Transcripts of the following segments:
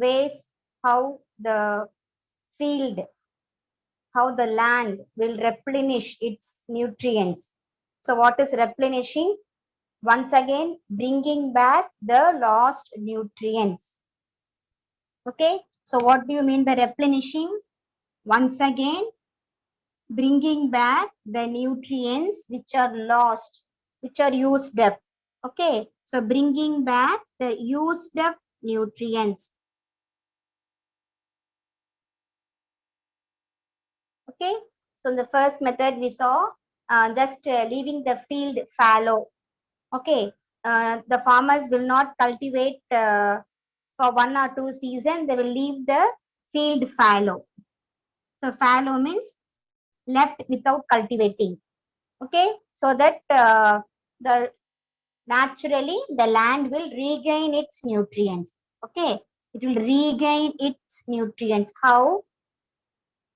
ways how the field, how the land will replenish its nutrients. So what is replenishing? Once again, bringing back the lost nutrients. Okay, so what do you mean by replenishing? Once again, bringing back the nutrients which are lost, which are used up. Okay, so bringing back the used up nutrients. Okay, so the first method we saw, just leaving the field fallow. Okay, the farmers will not cultivate for 1 or 2 seasons, they will leave the field fallow. So fallow means left without cultivating. Okay, so that the naturally the land will regain its nutrients. Okay, it will regain its nutrients. How?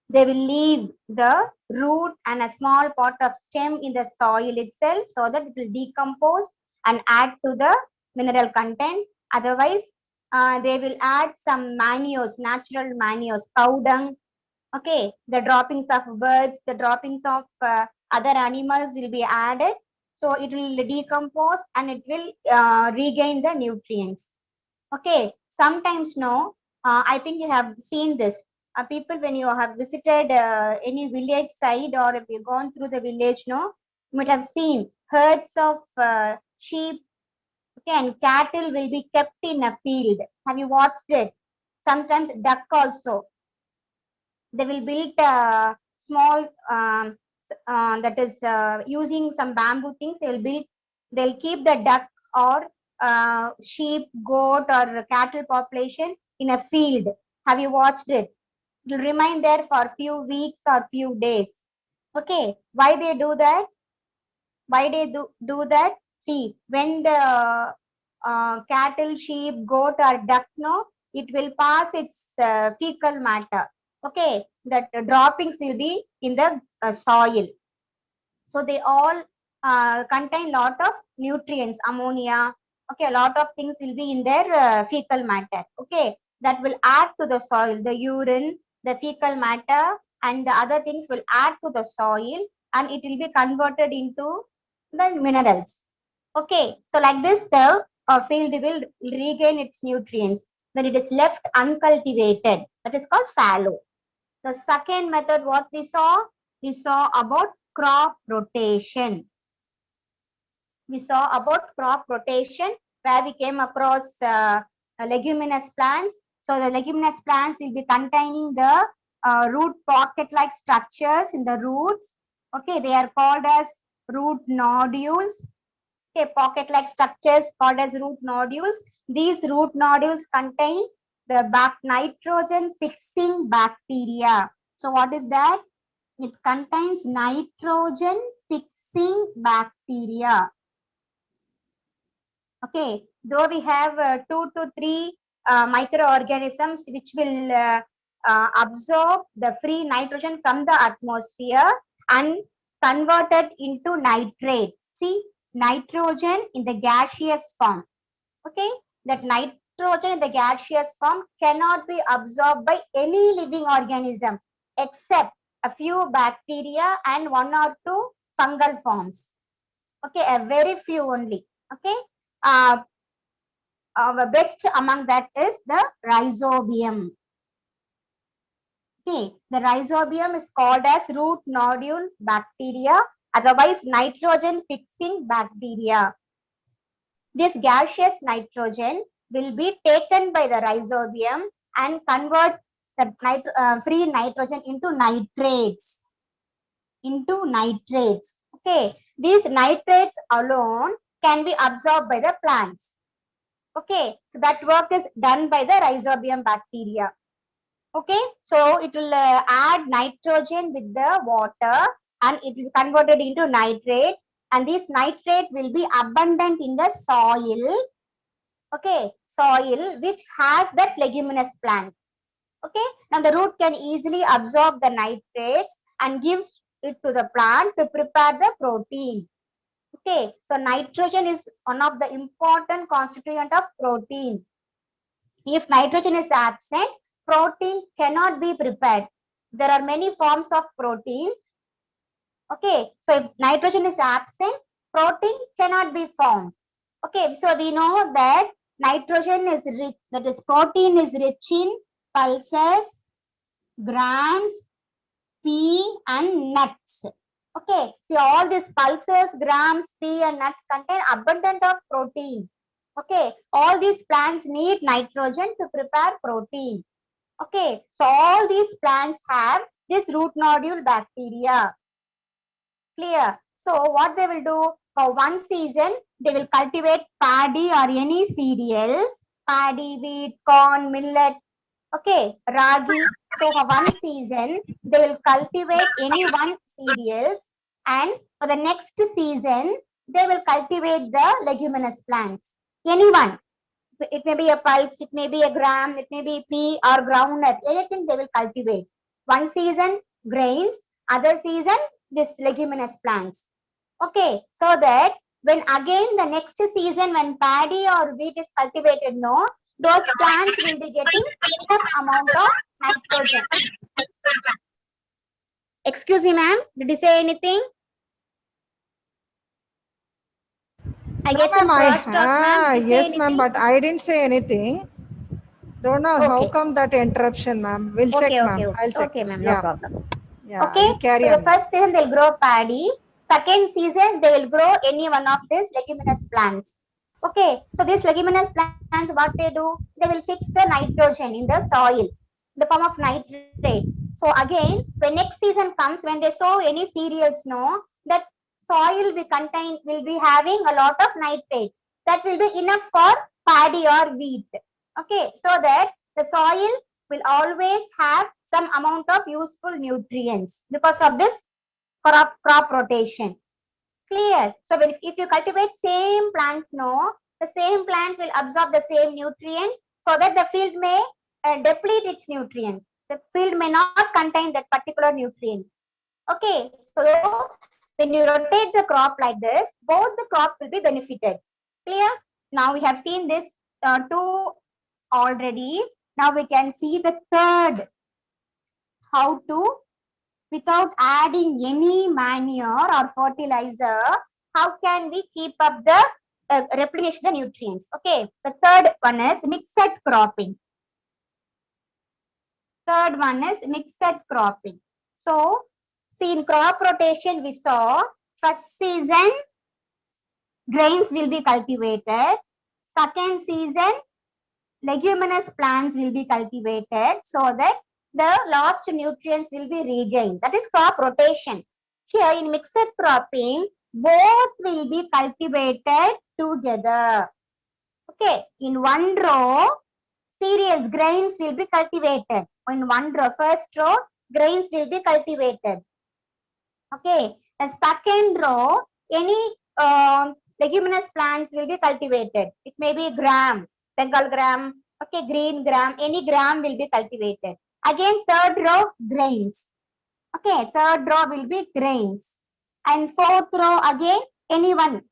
They will leave the root and a small part of stem in the soil itself so that it will decompose and add to the mineral content. Otherwise, they will add some manures, natural manures, cow dung. Okay, the droppings of birds, the droppings of other animals will be added. So it will decompose and it will regain the nutrients. Okay, sometimes no, I think you have seen this. People, when you have visited any village side or if you've gone through the village, no, you might have seen herds of sheep, okay, and cattle will be kept in a field. Have you watched it? Sometimes duck also. They will build small, that is using some bamboo things. They'll keep the duck or sheep, goat, or cattle population in a field. Have you watched it? It will remain there for a few weeks or few days. Okay, why they do that? Why they do that? See, when the cattle, sheep, goat, or duck, no, it will pass its fecal matter. Okay, that droppings will be in the soil. So they all contain lot of nutrients, ammonia. Okay, a lot of things will be in their fecal matter. Okay, that will add to the soil. The urine, the fecal matter, and the other things will add to the soil, and it will be converted into the minerals. Okay, so like this, the field will regain its nutrients when it is left uncultivated. That is called fallow. The second method, what we saw about crop rotation. We saw about crop rotation where we came across leguminous plants. So the leguminous plants will be containing the root pocket-like structures in the roots. Okay, they are called as root nodules. Okay, pocket-like structures called as root nodules. These root nodules contain the nitrogen fixing bacteria. So what is that? It contains nitrogen fixing bacteria. Okay, though we have 2 to 3 microorganisms which will absorb the free nitrogen from the atmosphere and convert it into nitrate. See, nitrogen in the gaseous form. Okay, that nitrogen in the gaseous form cannot be absorbed by any living organism except a few bacteria and 1 or 2 fungal forms. Okay, a very few only. Okay, uh, the best among that is the rhizobium. Okay, the rhizobium is called as root nodule bacteria, otherwise nitrogen fixing bacteria. This gaseous nitrogen will be taken by the rhizobium and convert the free nitrogen into nitrates. Okay, these nitrates alone can be absorbed by the plants. Okay, so that work is done by the rhizobium bacteria. Okay, so it will add nitrogen with the water and it will be converted into nitrate, and this nitrate will be abundant in the soil. Okay, soil which has that leguminous plant. Okay, now the root can easily absorb the nitrates and gives it to the plant to prepare the protein. Okay, so nitrogen is one of the important constituent of protein. If nitrogen is absent, protein cannot be prepared. There are many forms of protein. Okay, so if nitrogen is absent, protein cannot be formed. Okay, so we know that nitrogen is rich, that is protein is rich in pulses, grams, pea and nuts. Okay, see all these pulses, grams, pea and nuts contain abundant of protein. Okay, all these plants need nitrogen to prepare protein. Okay, so all these plants have this root nodule bacteria. Clear? So what they will do, for one season, they will cultivate paddy or any cereals, paddy, wheat, corn, millet, okay, ragi. So for one season, they will cultivate any one cereals, and for the next season, they will cultivate the leguminous plants. Any one. It may be a pulse, it may be a gram, it may be pea or groundnut, anything they will cultivate. One season grains, other season this leguminous plants. Okay, so that when again the next season when paddy or wheat is cultivated, no, those plants will be getting enough amount of nitrogen. Excuse me, ma'am, did you say anything? I No, get some ma'am, crosstalk, ma'am. Did you say yes, ma'am, anything? but I didn't say anything. Don't know how Okay. come that interruption, ma'am. We'll Okay, check, okay, ma'am. okay. I'll check. Okay, ma'am, no Yeah, problem. yeah. Okay, You carry so the on, ma'am. first season they'll grow paddy. Second season they will grow any one of these leguminous plants. Okay, so these leguminous plants, what they do, they will fix the nitrogen in the soil, the form of nitrate. So again, when next season comes, when they sow any cereals, no, that soil will be having a lot of nitrate. That will be enough for paddy or wheat. Okay, so that the soil will always have some amount of useful nutrients because of this crop rotation. Clear? So if you cultivate same plant, no, the same plant will absorb the same nutrient so that the field may deplete its nutrient. The field may not contain that particular nutrient. Okay, so when you rotate the crop like this, both the crop will be benefited. Clear? Now we have seen this two already. Now we can see the third. How to, without adding any manure or fertilizer, how can we keep up the replenish the nutrients? Okay, the third one is mixed cropping. Third one is mixed cropping. So, see, in crop rotation we saw first season grains will be cultivated, second season leguminous plants will be cultivated so that the lost nutrients will be regained. That is crop rotation. Here in mixed cropping, both will be cultivated together. Okay, in one row, cereals, grains will be cultivated. In one row, first row, grains will be cultivated. Okay, the second row, any leguminous plants will be cultivated. It may be gram, Bengal gram, okay, green gram, any gram will be cultivated. Again, third row, grains. Okay, third row will be grains. And fourth row, again, anyone,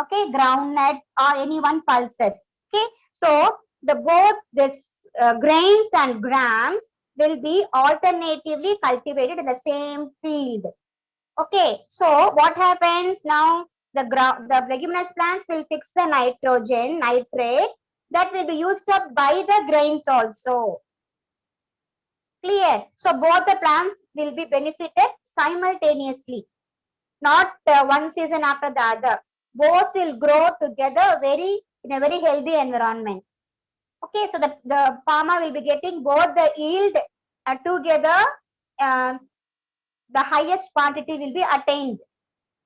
okay, groundnut or anyone pulses. Okay, so the both this grains and grams will be alternatively cultivated in the same field. Okay, so what happens now? The leguminous plants will fix the nitrogen, nitrate that will be used up by the grains also. Clear? So both the plants will be benefited simultaneously, not one season after the other. Both will grow together in a very healthy environment. Okay, so the farmer will be getting both the yield together. Uh, the highest quantity will be attained.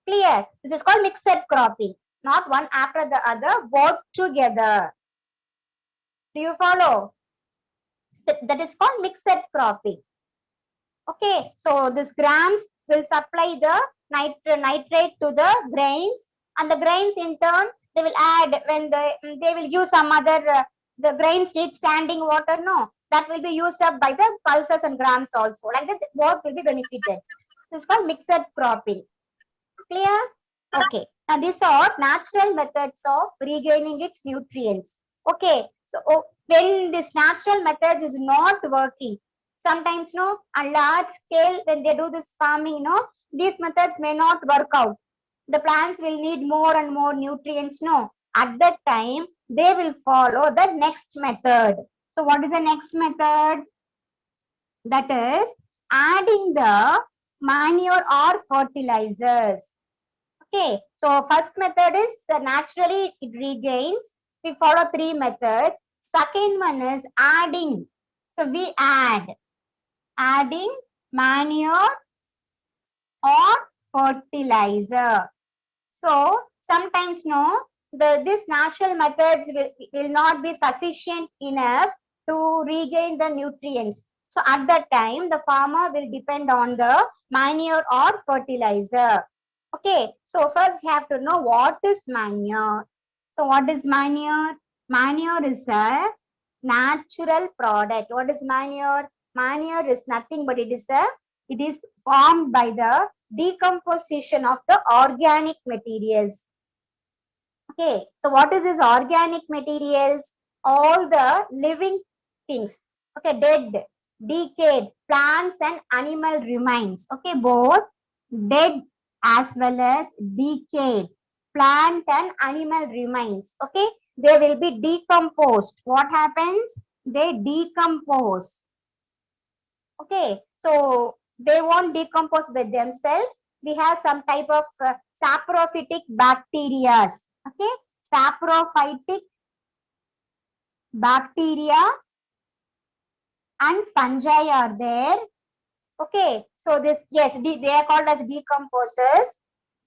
Clear? This is called mixed cropping, not one after the other, both together. Do you follow? That is called mixed cropping. Okay, so this grams will supply the nitrate to the grains, and the grains in turn they will add when they will use some other the grains need standing water, no, that will be used up by the pulses and grams also. Like that, both will be benefited. This is called mixed cropping. Clear? Okay. Now these are natural methods of regaining its nutrients. Okay. So when this natural methods is not working, sometimes no, a large scale when they do this farming, no, these methods may not work out. The plants will need more and more nutrients, no. At that time, they will follow the next method. So what is the next method? That is adding the manure or fertilizers. Okay, so first method is naturally it regains. We follow three methods. Second one is adding. So we adding manure or fertilizer. So sometimes no, this natural methods will not be sufficient enough to regain the nutrients. So at that time, the farmer will depend on the manure or fertilizer. Okay, so first you have to know what is manure. So what is manure? Manure is a natural product. What is manure? Manure is nothing but it is formed by the decomposition of the organic materials. Okay, so what is this organic materials? All the living things. Okay, dead, decayed plants and animal remains. Okay, both dead as well as decayed plant and animal remains. Okay, they will be decomposed. What happens? They decompose. Okay, so they won't decompose by themselves. We have some type of saprophytic bacteria. Okay, saprophytic bacteria and fungi are there. Okay, so this, yes, they are called as decomposers.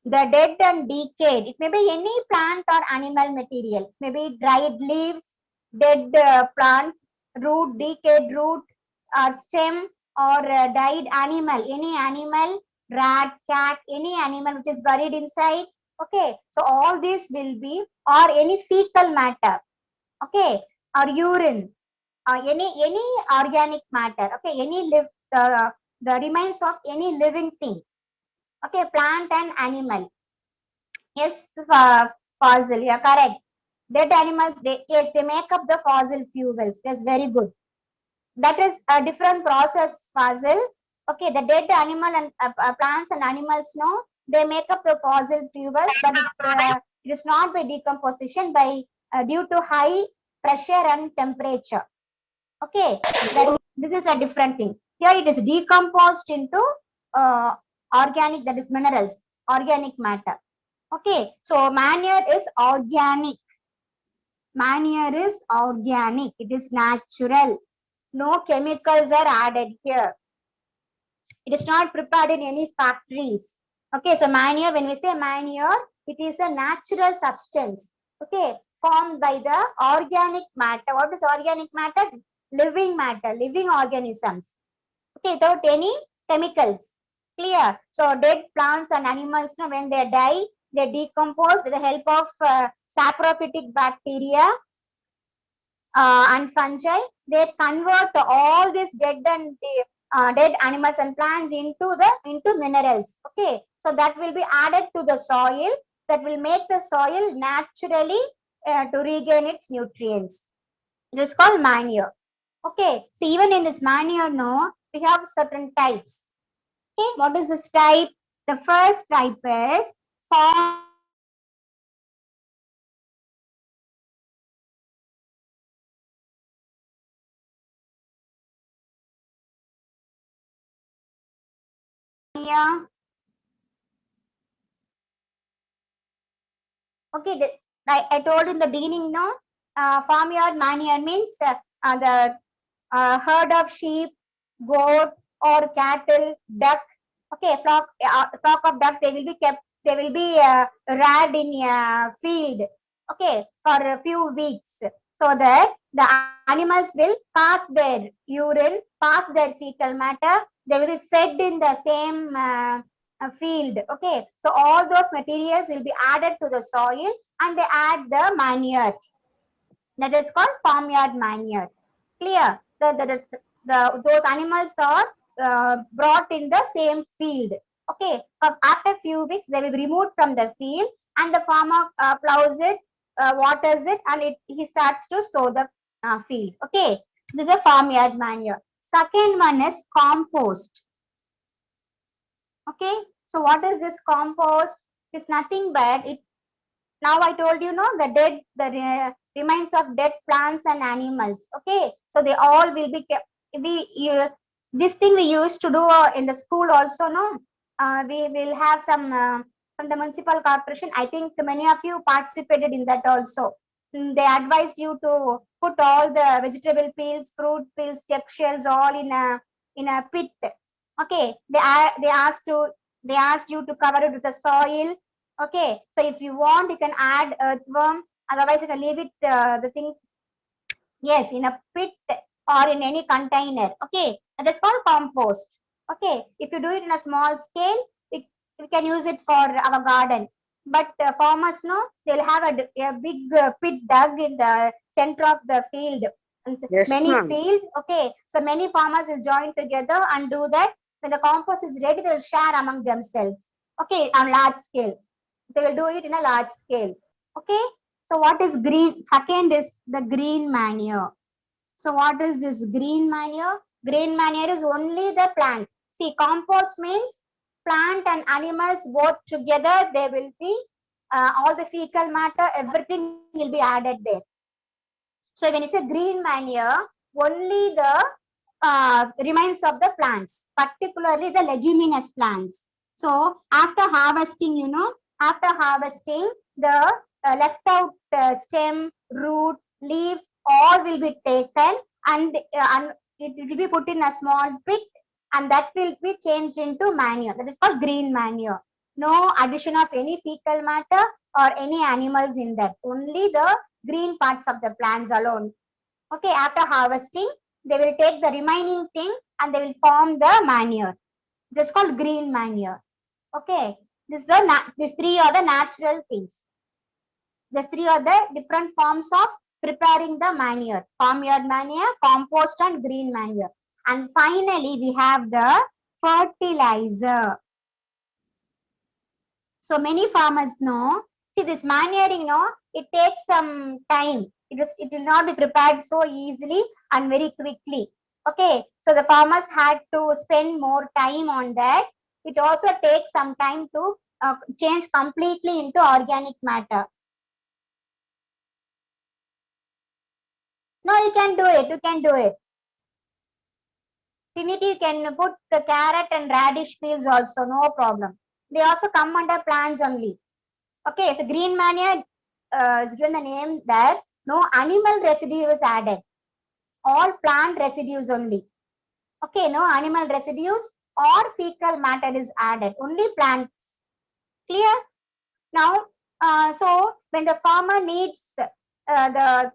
The dead and decayed, it may be any plant or animal material, maybe dried leaves, dead plant, root, decayed root, or stem, or died animal, any animal, rat, cat, any animal which is buried inside. Okay, so all this will be, or any fecal matter, okay, or urine, any organic matter, okay, any live, the remains of any living thing, okay, plant and animal. Yes, fossil. Yeah, correct. Dead animals. Yes, they make up the fossil fuels. Yes, very good. That is a different process. Fossil. Okay, the dead animal and plants and animals. No, they make up the fossil fuels, but it is not by decomposition, by due to high pressure and temperature. Okay, this is a different thing. Here it is decomposed into organic, that is minerals, organic matter. Okay, so manure is organic. Manure is organic. It is natural. No chemicals are added here. It is not prepared in any factories. Okay, so manure, when we say manure, it is a natural substance. Okay, formed by the organic matter. What is organic matter? Living matter, living organisms. Okay, without any chemicals. Clear? So dead plants and animals, when they die, they decompose with the help of saprophytic bacteria and fungi. They convert all these dead animals and plants into minerals. Okay, so that will be added to the soil. That will make the soil naturally to regain its nutrients. It is called manure. Okay, so even in this manure, no, we have certain types. Okay, what is this type? The first type is farm manure. Okay, I told in the beginning, no, farmyard manure means the herd of sheep, goat, or cattle, duck. Okay, flock of duck. They will be kept. They will be reared in a field. Okay, for a few weeks, so that the animals will pass their urine, pass their fecal matter. They will be fed in the same field. Okay, so all those materials will be added to the soil, and they add the manure. That is called farmyard manure. Clear? Those animals are brought in the same field. Okay, but after few weeks they will be removed from the field, and the farmer plows it, waters it, and he starts to sow the field. Okay, this is a farmyard manure. Second one is compost. Okay, so what is this compost? It's nothing but it. Now I told you, no, the dead, the remains of dead plants and animals. Okay, so they all will be kept. This thing we used to do in the school also. No, we will have some from the municipal corporation. I think many of you participated in that also. They advised you to put all the vegetable peels, fruit peels, eggshells all in a pit. Okay, they asked you to cover it with the soil. Okay, so if you want, you can add earthworm. Otherwise, you can leave it the thing, yes, in a pit or in any container. Okay, that is called compost. Okay, if you do it in a small scale, we can use it for our garden. But farmers know they'll have a big pit dug in the center of the field. And Yes, many ma'am. field. Okay, so many farmers will join together and do that. When the compost is ready, they'll share among themselves. Okay, on large scale. They will do it in a large scale. Okay, so what is green? Second is the green manure. So what is this green manure? Green manure is only the plant. See, compost means plant and animals both together. There will be all the fecal matter, everything will be added there. So when you say green manure, only the remains of the plants, particularly the leguminous plants. So after harvesting, after harvesting, the left out stem, root, leaves, all will be taken and it will be put in a small pit and that will be changed into manure. That is called green manure. No addition of any fecal matter or any animals in that. Only the green parts of the plants alone. Okay, after harvesting, they will take the remaining thing and they will form the manure. This is called green manure. Okay, these three are the natural things. These three are the different forms of preparing the manure: farmyard manure, compost, and green manure. And finally, we have the fertilizer. So many farmers know. See, this manuring, it takes some time. It will not be prepared so easily and very quickly. Okay, so the farmers had to spend more time on that. It also takes some time to change completely into organic matter. No, you can do it. You can do it. Trinity, you can put the carrot and radish peels also, no problem. They also come under plants only. Okay, so green manure is given the name that no animal residue is added. All plant residues only. Okay, no animal residues or fecal matter is added. Only plants. Clear? Now, so when the farmer needs the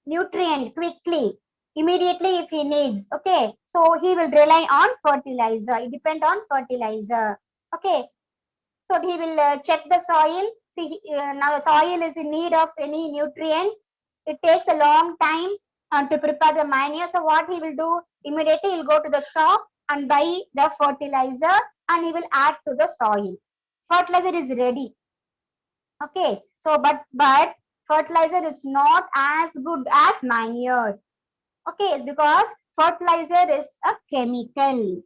nutrient quickly, immediately if he needs, okay, so he will rely on fertilizer. It depends on fertilizer. Okay, so he will check the soil. See, now the soil is in need of any nutrient. It takes a long time to prepare the manure. So what he will do? Immediately he'll go to the shop and buy the fertilizer and he will add to the soil. Fertilizer is ready. Okay, so but fertilizer is not as good as manure. Okay, it's because fertilizer is a chemical.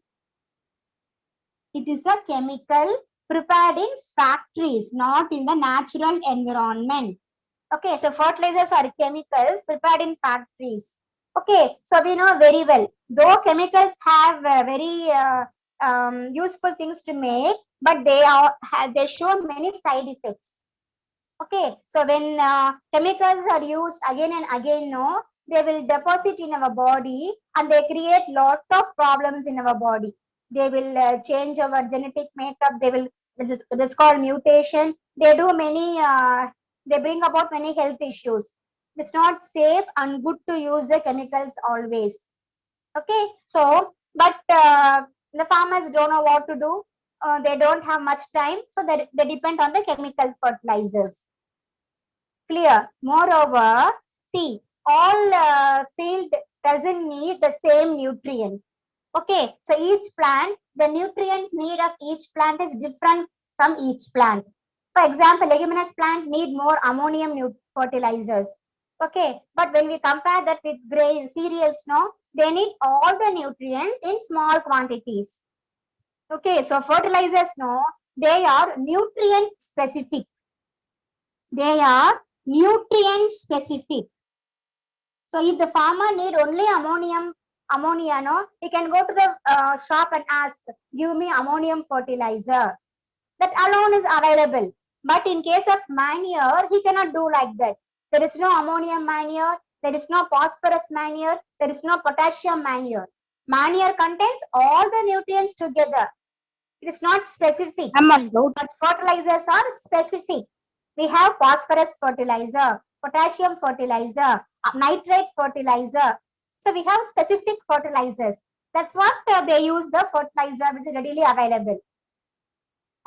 It is a chemical prepared in factories, not in the natural environment. Okay, so fertilizers are chemicals prepared in factories. Okay, so we know very well, though chemicals have very useful things to make, but they show many side effects. Okay, so when chemicals are used again and again, no, they will deposit in our body and they create lot of problems in our body. They will change our genetic makeup. It is called mutation. They do many, they bring about many health issues. It's not safe and good to use the chemicals always. Okay, so but the farmers don't know what to do. They don't have much time, so they depend on the chemical fertilizers. Clear. Moreover, see, all field doesn't need the same nutrient. Okay, so each plant, the nutrient need of each plant is different from each plant. For example, leguminous plant need more ammonium fertilizers. Okay, but when we compare that with grain cereals, no, they need all the nutrients in small quantities. Okay, so fertilizers, no, they are nutrient specific. They are nutrient specific. So if the farmer need only ammonia, no, he can go to the shop and ask, give me ammonium fertilizer. That alone is available. But in case of manure, he cannot do like that. There is no ammonium manure, there is no phosphorus manure, there is no potassium manure. Manure contains all the nutrients together. It is not specific. But fertilizers are specific. We have phosphorus fertilizer, potassium fertilizer, nitrate fertilizer. So we have specific fertilizers. That's what they use the fertilizer which is readily available.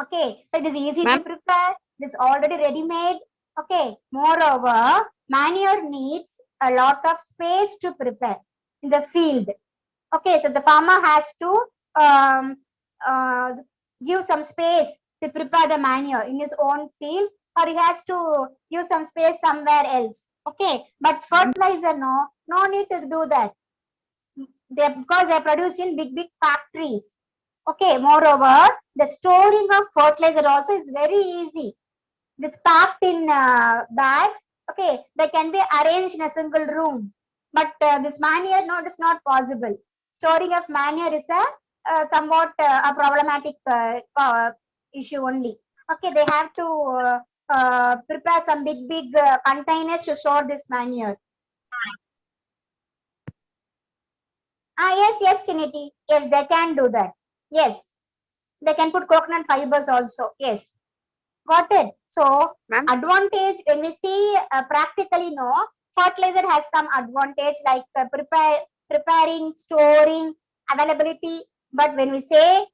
Okay, so it is easy to prepare. It is already ready made. Okay, moreover, manure needs a lot of space to prepare in the field. Okay, so the farmer has to give some space to prepare the manure in his own field, or he has to use some space somewhere else. Okay, but fertilizer, no need to do that. Because they are produced in big factories. Okay, moreover, the storing of fertilizer also is very easy. It is packed in bags. Okay, they can be arranged in a single room. But this manure, no, it is not possible. Storing of manure is a somewhat a problematic issue only. Okay, they have to prepare some big containers to store this manure. Yes, Trinity. Yes, they can do that. Yes, they can put coconut fibers also. Yes, got it. So advantage when we see practically, no, fertilizer has some advantage like preparing, storing, availability. But when we see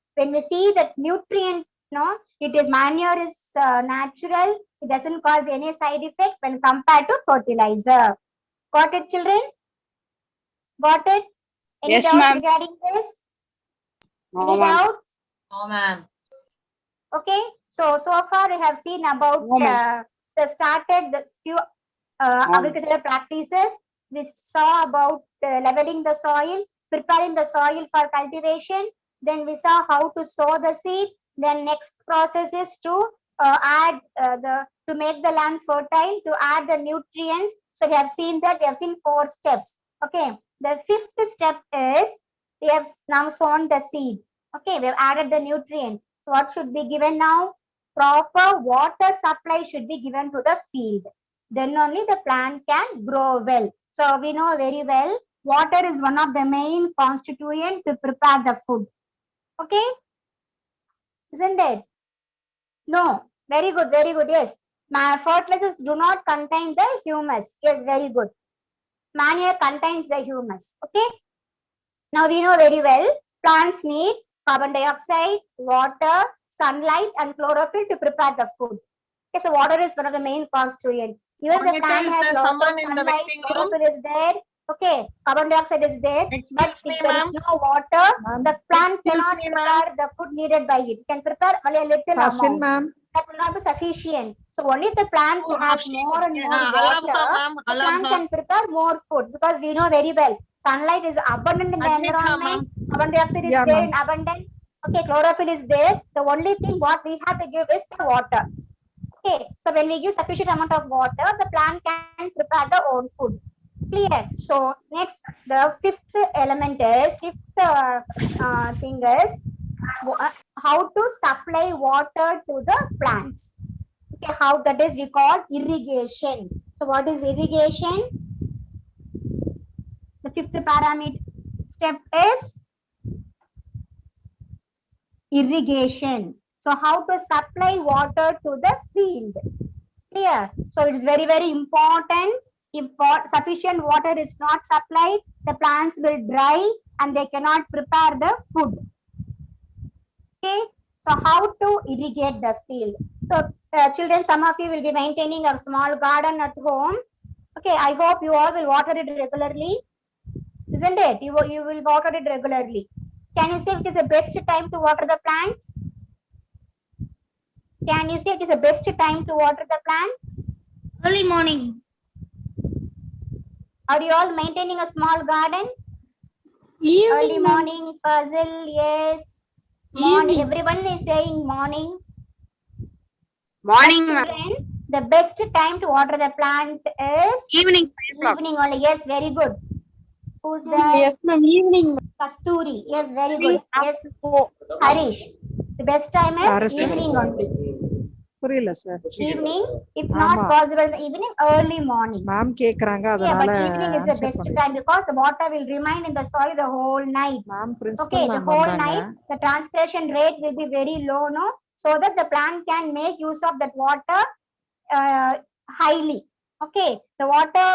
that nutrient, no, it is manure is natural. It doesn't cause any side effect when compared to fertilizer. Got it, children? Got it? Any Yes, doubts ma'am. regarding this? No, Any ma'am. doubts? No, ma'am. Okay, so far we have seen about No, ma'am. the few agricultural practices. We saw about leveling the soil, preparing the soil for cultivation. Then we saw how to sow the seed. Then next process is to add to make the land fertile, to add the nutrients. So we have seen that. We have seen 4 steps. Okay, the 5th step is we have now sown the seed. Okay, we have added the nutrient. So what should be given now? Proper water supply should be given to the field. Then only the plant can grow well. So we know very well, water is one of the main constituent to prepare the food. Okay? Isn't it? No. Very good, yes. Fertilizers do not contain the humus. Yes, very good. Manure contains the humus. Okay? Now we know very well, plants need carbon dioxide, water, sunlight and chlorophyll to prepare the food. Okay, so water is one of the main constituents. Even the Monitor, plant is has there lot of someone in the sunlight, waiting room? chlorophyll is there. Okay, carbon dioxide is there. But Excuse me, if there is ma'am. no water, Ma'am. the plant Excuse cannot me, prepare the food needed by it. It can prepare only a little Hasin, amount. ma'am. That will not be sufficient. So only if the plant Oh, has Hafsi, more and more allow water, her, ma'am. the Allow plant her. can prepare more food, because we know very well sunlight is abundant in the Admit her, environment. ma'am. Carbon dioxide is Yeah, there ma'am. in abundance. Okay, chlorophyll is there. The only thing what we have to give is the water. Okay, so when we give sufficient amount of water, the plant can prepare the own food. Clear? So next, the 5th element is, 5th thing is how to supply water to the plants. Okay, how that is we call irrigation. So what is irrigation? The 5th parameter step is irrigation. So how to supply water to the field. Clear? So it is very important. If sufficient water is not supplied, the plants will dry and they cannot prepare the food. Okay, so how to irrigate the field? So children, some of you will be maintaining a small garden at home. Okay, I hope you all will water it regularly, isn't it? You will water it regularly. Can you say it is the best time to water the plants? Can you say it is the best time to water the plants? Early morning. Are you all maintaining a small garden? Early Evening, ma'am. morning, puzzle, yes. Morning, Evening. everyone is saying morning. Morning, But ma'am. children, the best time to water the plant is Evening 5 o'clock. evening only. Yes, very good. Who's Ma'am, there? yes, ma'am. Evening, ma'am. Kasturi. Yes, very Evening good. Yes, after 4. Harish. The best time is அரசு evening only. புரியல sir Evening, if ஆமா. not possible in the evening, early morning. Ma'am கேக்குறாங்க Yeah, அதனால but evening is the answer best பண்ணுறேன் time because the water will remain in the soil the whole night. Ma'am Okay, principal the ma'am whole வந்தாங்க night the transpiration rate will be very low, no, so that the plant can make use of that water highly. Okay, the water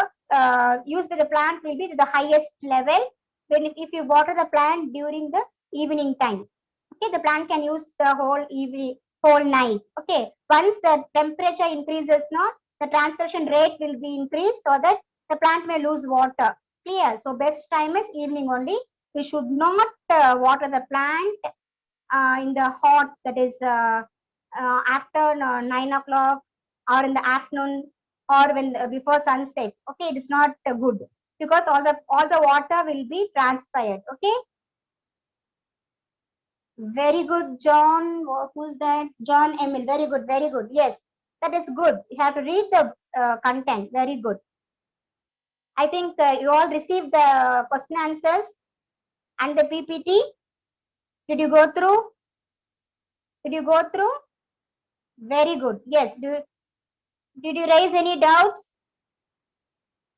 used by the plant will be to the highest level when if you water the plant during the evening time. Okay, the plant can use the whole evening, whole night. Okay, once the temperature increases, no, the transpiration rate will be increased so that the plant may lose water. Clear? So best time is evening only. We should not water the plant in the hot, that is after 9 o'clock or in the afternoon or when before sunset. Okay, it is not good because all the water will be transpired. Okay, very good, John. Who's that? John Emil. Very good, very good. Yes, that is good. You have to read the content. Very good. I think you all received the question answers and the PPT. Did you go through? Did you go through? Very good. Yes. Did you raise any doubts?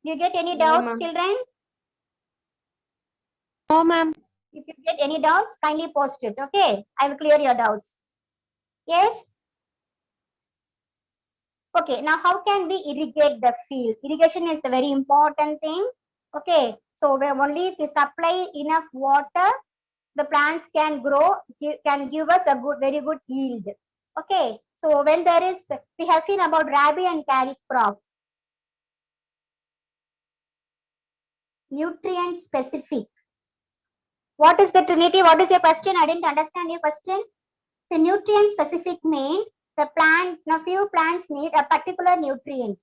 Do you get any No, doubts, ma'am. children? No, ma'am. If you get any doubts, kindly post it. Okay, I will clear your doubts. Yes. Okay, now how can we irrigate the field? Irrigation is a very important thing. Okay, so where only if we supply enough water, the plants can grow, can give us a good, very good yield. Okay, so when there is, we have seen about rabi and kharif crop. Nutrient specific. What is the Trinity? What is your question? I didn't understand your question. So nutrient specific means the plant, a few plants need a particular nutrient.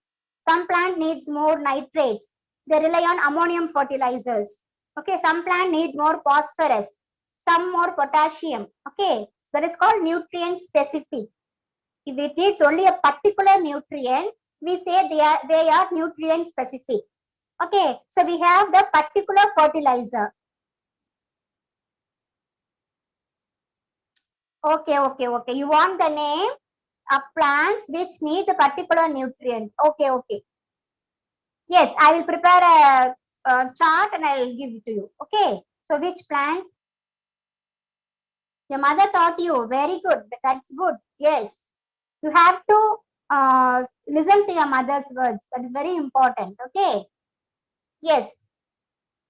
Some plant needs more nitrates. They rely on ammonium fertilizers. Okay, some plant need more phosphorus, some more potassium. Okay, so that is called nutrient specific. If it needs only a particular nutrient, we say they are nutrient specific. Okay, so we have the particular fertilizer. Okay. You want the name of plants which need a particular nutrient. Okay. Yes, I will prepare a chart and I will give it to you. Okay. So which plant? Your mother taught you. Very good. That's good. Yes. You have to listen to your mother's words. That is very important. Okay. Yes.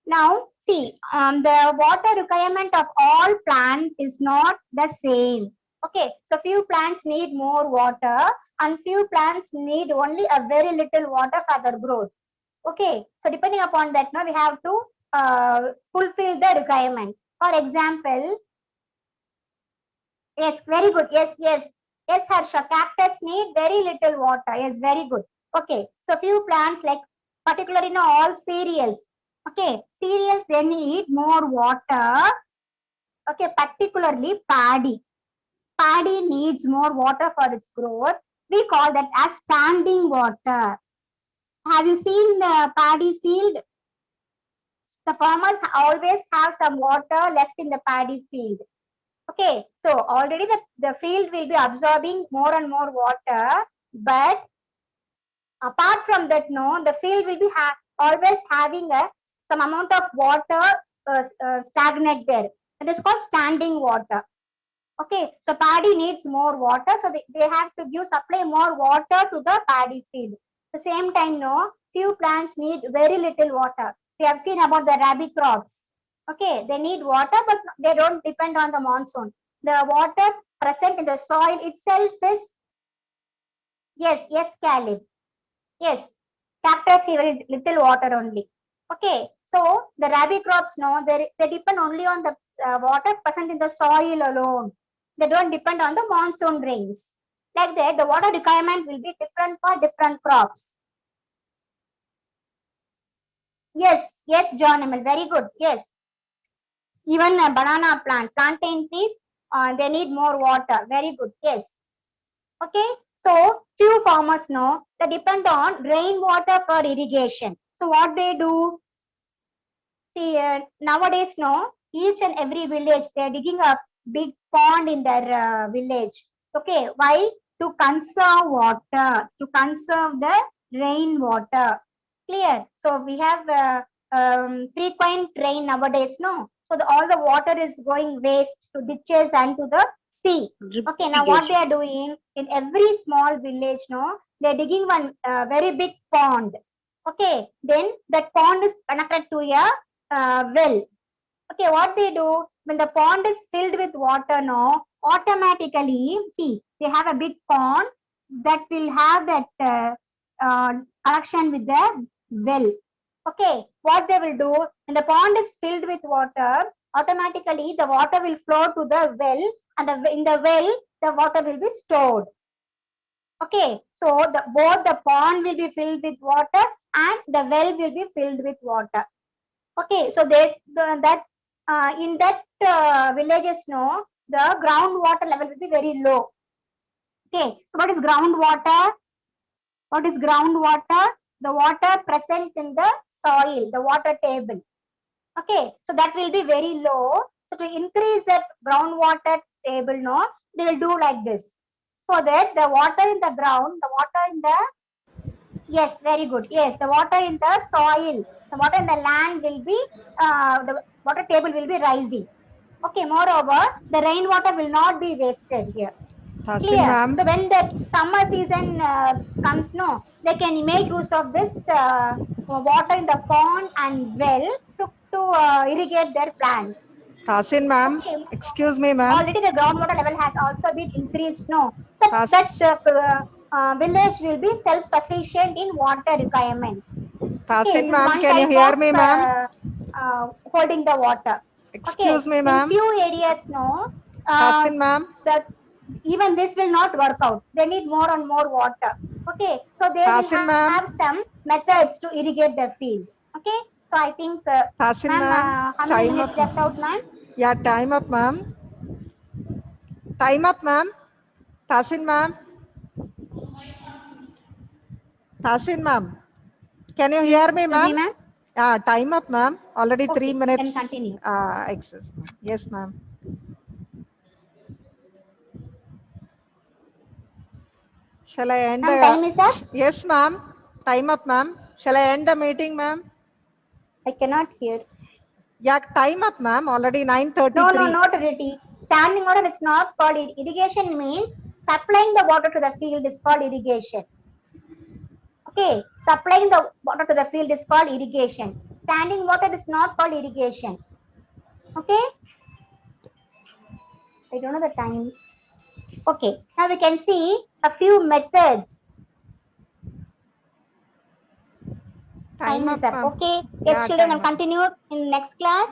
Now, see, the water requirement of all plants is not the same. Okay, so few plants need more water and few plants need only a very little water for their growth. Okay, so depending upon that, now we have to fulfill the requirement. For example, yes, very good. Yes, Harsha, cactus need very little water. Yes, very good. Okay, so few plants like particularly all cereals. Okay, cereals they need more water. Okay, particularly paddy. Paddy needs more water for its growth. We call that as standing water. Have you seen the paddy field? The farmers always have some water left in the paddy field. Okay, so already the field will be absorbing more and more water, but apart from that, no, the field will be always having some amount of water stagnate there. It is called standing water. Okay, so paddy needs more water, so they have to supply more water to the paddy field. At the same time, no, few plants need very little water. We have seen about the rabi crops. Okay, they need water, but they don't depend on the monsoon. The water present in the soil itself is, yes, Caleb. Yes, cactus need little water only. Okay, so the rabi crops, no, they depend only on the water present in the soil alone. They don't depend on the monsoon rains. Like that, the water requirement will be different for different crops. Yes, John Emil, very good. Yes, even a banana plant, plantain trees, they need more water. Very good. Yes. Okay. So few farmers know they depend on rainwater for irrigation. So what they do? See, nowadays, no, each and every village they're digging a big pond in their village. Okay, why? To conserve water, to conserve the rainwater. Clear. So we have frequent rain nowadays, no. So all the water is going waste to ditches and to the sea. Okay, now what they are doing in every small village, no, they're digging one very big pond. Okay, then that pond is connected to a well. Okay, what they do when the pond is filled with water, no, automatically, see, they have a big pond that will have that connection with the well. Okay, what they will do when the pond is filled with water, automatically the water will flow to the well, and in the well the water will be stored. Okay, so both the pond will be filled with water and the well will be filled with water. Okay, so that in that villages, no, the groundwater level will be very low. Okay, so what is groundwater? What is groundwater? The water present in the soil, the water table. Okay, so that will be very low. So to increase that groundwater table, no, they will do like this, so that the water in the ground, the water in the, yes, very good. Yes, the water in the soil, the water in the land will be, the water table will be rising. Okay, moreover, the rainwater will not be wasted here. Tasin Clear. ma'am. So when the summer season comes, no, they can make use of this water in the pond and well to irrigate their plants. Tasin ma'am. Okay, Excuse me ma'am. already the groundwater level has also been increased. No, that Tas village will be self-sufficient in water requirement. Okay, Tasin this is ma'am, one can you type hear of me ma'am? holding the water. Okay, Excuse me in ma'am. few areas, no, Tasin ma'am. that even this will not work out. They need more and more water. Okay, so they will Tasin ma'am. have some methods to irrigate the field. Okay, so I think, Tasin ma'am, ma'am. how many Time up. minutes left out, ma'am? Yeah, time up ma'am. Time up ma'am. Tasin ma'am. Tasin ma'am. Can you hear me Excuse ma'am? me, ma'am. Time up ma'am. Already 3 Okay, then minutes continue. excess. Yes ma'am. Shall I end Ma'am, the... time is up. Yes ma'am. Time up ma'am. Shall I end the meeting ma'am? I cannot hear. Yeah, time up ma'am. Already No, 9:33. not really. Standing water is not called irrigation. Means supplying the water to the field is called irrigation. Okay, supplying the water to the field is called irrigation. Standing water is not called irrigation. Okay, I don't know the time. Okay, now we can see a few methods. Time Time up is up. ma'am. Okay, yes, Yeah, children, time I'll up. continue in next class.